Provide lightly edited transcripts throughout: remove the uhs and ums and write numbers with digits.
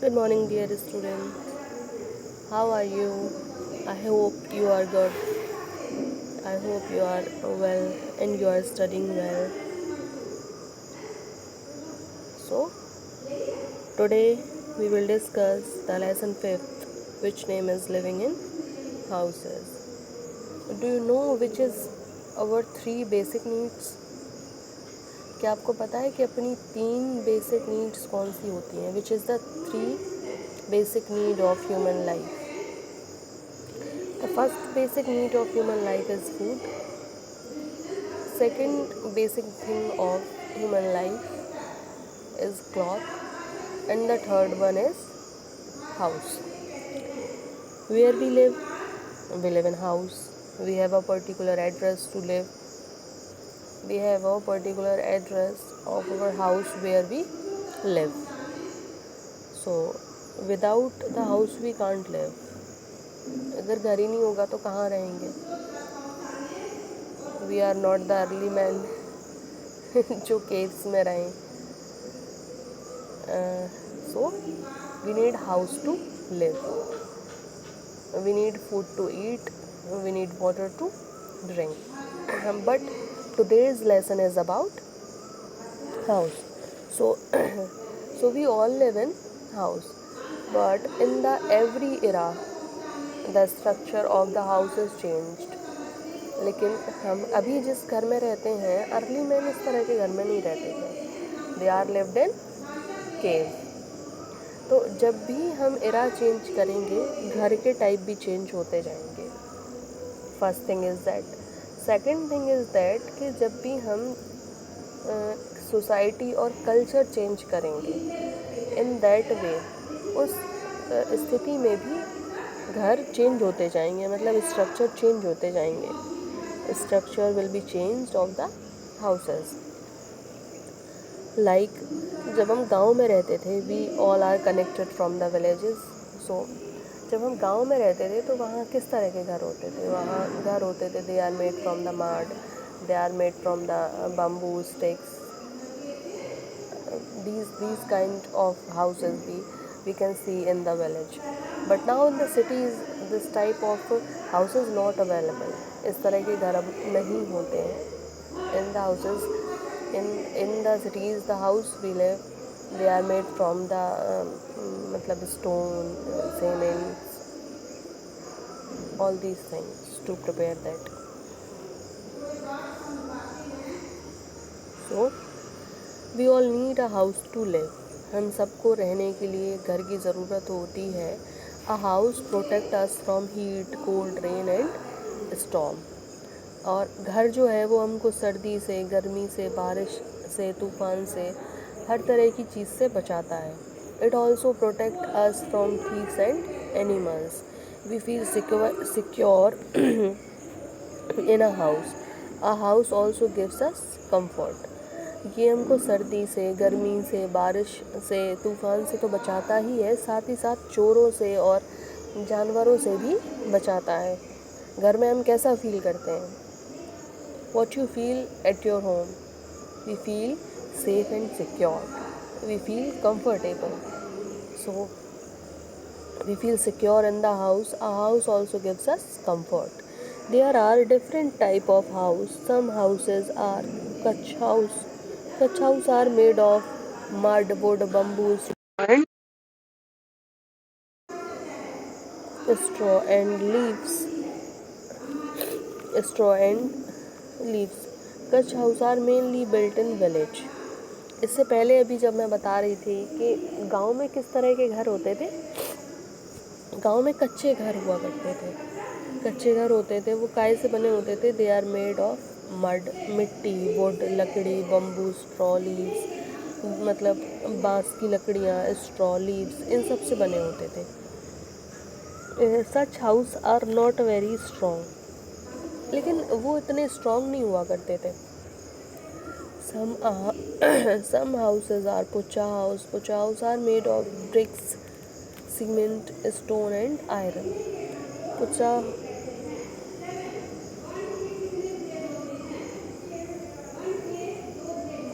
Good morning, dear student. How are you? I hope you are good. I hope you are well and you are studying well. So, today we will discuss the lesson 5th, which name is Living in Houses. Do you know which is our three basic needs? क्या आपको पता है कि अपनी तीन basic needs कौन सी होती हैं? Which is the three basic need of human life? The first basic need of human life is food. Second basic thing of human life is cloth. And the third one is house. Where we live in house. We have a particular address to live. We have a particular address of our house where we live. So without the house we can't live. अगर घर ही नहीं होगा तो कहाँ रहेंगे? We are not the early men जो caves में रहें. So we need house to live. We need food to eat. We need water to drink. But today's lesson is about house. So we all live in house. But in the every era, the structure of the house is changed. लेकिन हम अभी जिस घर में रहते हैं, early man इस तरह के घर में नहीं रहते थे. They are lived in cave. तो जब भी हम एरा चेंज करेंगे, घर के टाइप भी चेंज होते जाएंगे. First thing is that. Second thing is that कि जब भी हम सोसाइटी और कल्चर चेंज करेंगे, इन दैट वे उस स्थिति में भी घर चेंज होते जाएंगे, मतलब स्ट्रक्चर चेंज होते जाएंगे. Structure will be changed of the houses. Like जब हम गांव में रहते थे, we all are connected from the villages. So जब हम गांव में रहते थे तो वहाँ किस तरह के घर होते थे? वहाँ घर होते थे, they are made from the mud, they are made from the bamboo sticks. These kind of houses we can see in the village. But now in the cities this type of house is not available. इस तरह के घर अब नहीं होते हैं. In the houses in the cities, the house we live, they are made from the मतलब stone, cement, all these things to prepare that. So we all need a house to live. हम सबको रहने के लिए घर की ज़रूरत होती है. A house protect us from heat, cold, rain and storm. और घर जो है वो हमको सर्दी से, गर्मी से, बारिश से, तूफ़ान से, हर तरह की चीज़ से बचाता है. It also protect us from thieves and animals. We feel secure in a house. A house also gives us comfort. ये हमको सर्दी से, गर्मी से, बारिश से, तूफ़ान से तो बचाता ही है, साथ ही साथ चोरों से और जानवरों से भी बचाता है. घर में हम कैसा फील करते हैं? What you feel at your home? We feel safe and secure. We feel comfortable. So we feel secure in the house. A house also gives us comfort. There are different type of house. Some houses are Kutch house. Kutch house are made of mud, wood, bamboo, straw and leaves. Straw and leaves. Kutch house are mainly built in village. इससे पहले अभी जब मैं बता रही थी कि गांव में किस तरह के घर होते थे, गांव में कच्चे घर हुआ करते थे. कच्चे घर होते थे, वो काय से बने होते थे? They are made of mud, मिट्टी, वुड, लकड़ी, बम्बू, स्ट्रॉ लीव्स, मतलब बांस की लकड़ियाँ, स्ट्रॉ लीव्स, इन सब से बने होते थे. Such house are not very strong. लेकिन वो इतने स्ट्रॉन्ग नहीं हुआ करते थे. Some houses are pucha house. Pucha house are made of bricks, cement, stone and iron. Pucha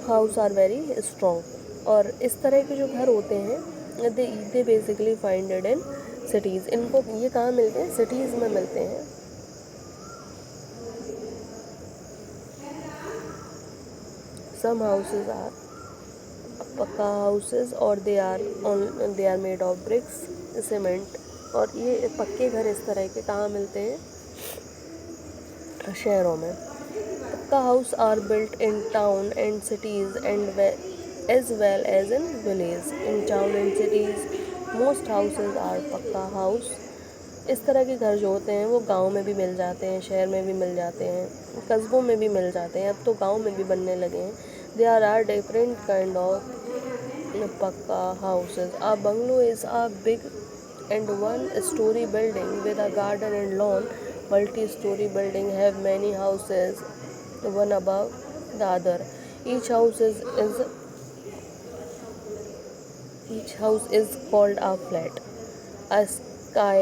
house are very strong. और इस तरह के जो घर होते हैं they basically find it in cities. इनको ये कहाँ मिलते हैं? सिटीज़ में मिलते हैं। Some houses are pucca houses और they are made of bricks, cement. और ये पक्के घर इस तरह के कहाँ मिलते हैं? शहरों में। Pucca house are built in town and cities and as well as in village. In town and cities, most houses are पक्का हाउस। इस तरह के घर जो होते हैं वो गांव में भी मिल जाते हैं, शहर में भी मिल जाते हैं, कस्बों में भी मिल जाते हैं, अब तो गांव में भी बनने लगे हैं। There are different kind of पक्का houses. A bungalow is a big and one-story building with a garden and lawn. Multi-story building have many houses, one above the other. Each house is called a flat. A sky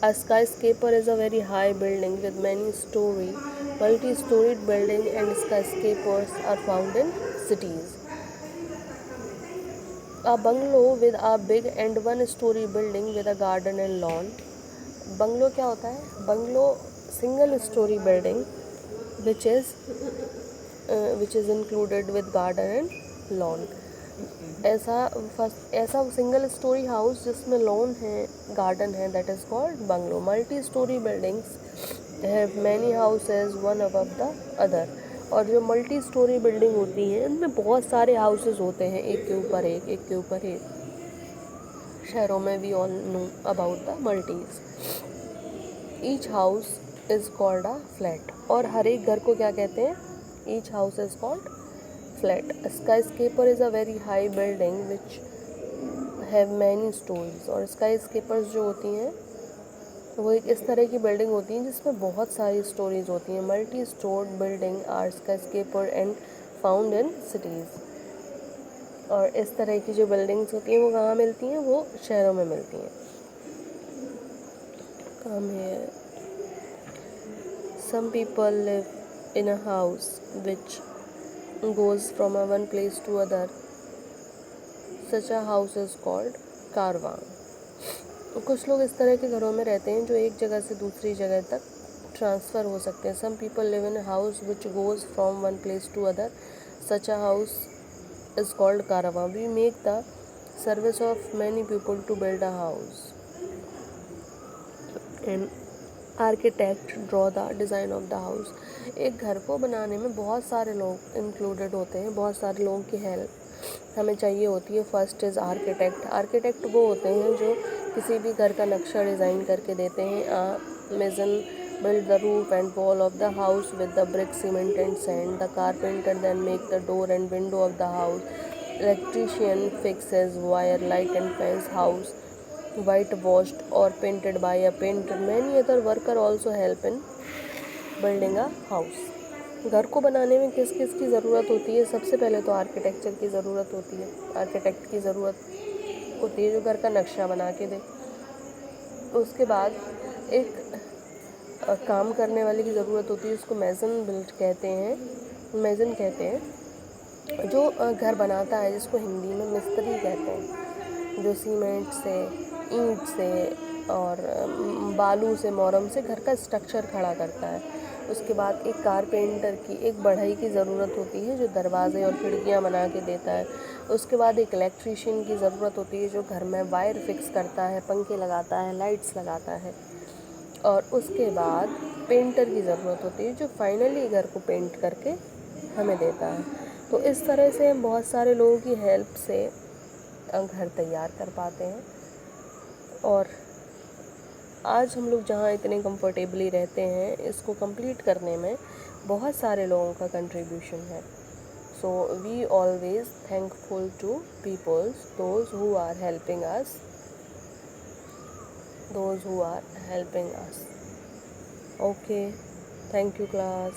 A skyscraper is a very high building with many story. Multi-storied building and skyscrapers are found in cities. A bungalow with a big and one-story building with a garden and lawn. Bungalow क्या होता है? Bungalow single story building which is included with garden and lawn. ऐसा single storey house जिसमें lawn है, garden है, that is called bungalow. Multi storey buildings have many houses one above the other. और जो multi storey building होती हैं उनमें बहुत सारे हाउसेज होते हैं, एक के ऊपर एक, एक के ऊपर एक. शहरों में we all know about the multis. Each house is called a flat. और हर एक घर को क्या कहते हैं? Each house is called flat. A skyscraper is a very high building which have many stories. और skyscrapers जो होती हैं वो एक इस तरह की बिल्डिंग होती हैं जिसमें बहुत सारी स्टोरीज होती हैं. Multi storeyed building are skyscraper and found in cities. और इस तरह की जो बिल्डिंग्स होती हैं वो कहाँ मिलती हैं? वो शहरों में मिलती हैं. Come here. Some people live in a house which goes from one place to other. Such a house is called कारवां. कुछ लोग इस तरह के घरों में रहते हैं जो एक जगह से दूसरी जगह तक ट्रांसफ़र हो सकते हैं. Some people live in a house which goes from one place to other. Such a house is called Karwaan. We make the service of many people to build a house. And architect draw the design of the house. एक घर को बनाने में बहुत सारे लोग included होते हैं, बहुत सारे लोगों की हेल्प हमें चाहिए होती है. First is architect. आर्किटेक्ट वो होते हैं जो किसी भी घर का नक्शा डिज़ाइन करके देते हैं. Mason build the roof and wall of the house with the brick, cement and sand. The carpenter then make the door and window of the house. Electrician fixes wire, light and fence. House whitewashed or painted by a painter. Many other worker also help in building a house. घर को बनाने में किस किस की ज़रूरत होती है? सबसे पहले तो आर्किटेक्चर की ज़रूरत होती है. आर्किटेक्ट की ज़रूरत होती है जो घर का नक्शा बना के दे. उसके बाद एक काम करने वाले की ज़रूरत होती है, उसको मेसन बिल्ड कहते हैं, मेसन कहते हैं. जो घर बनाता है जिसको हिंदी में मिस्त्री कहते हैं, जो सीमेंट से, ईंट से और बालू से, मोरम से घर का स्ट्रक्चर खड़ा करता है. उसके बाद एक कारपेंटर की, एक बढ़ई की ज़रूरत होती है जो दरवाजे और खिड़कियां बना के देता है. उसके बाद एक इलेक्ट्रीशियन की ज़रूरत होती है जो घर में वायर फिक्स करता है, पंखे लगाता है, लाइट्स लगाता है. और उसके बाद पेंटर की ज़रूरत होती है जो फाइनली घर को पेंट करके हमें देता है. तो इस तरह से हम बहुत सारे लोगों की हेल्प से घर तैयार कर पाते हैं. और आज हम लोग जहाँ इतने कंफर्टेबली रहते हैं, इसको कंप्लीट करने में बहुत सारे लोगों का कंट्रीब्यूशन है. So we always thankful to peoples those who are helping us. Okay, thank you class.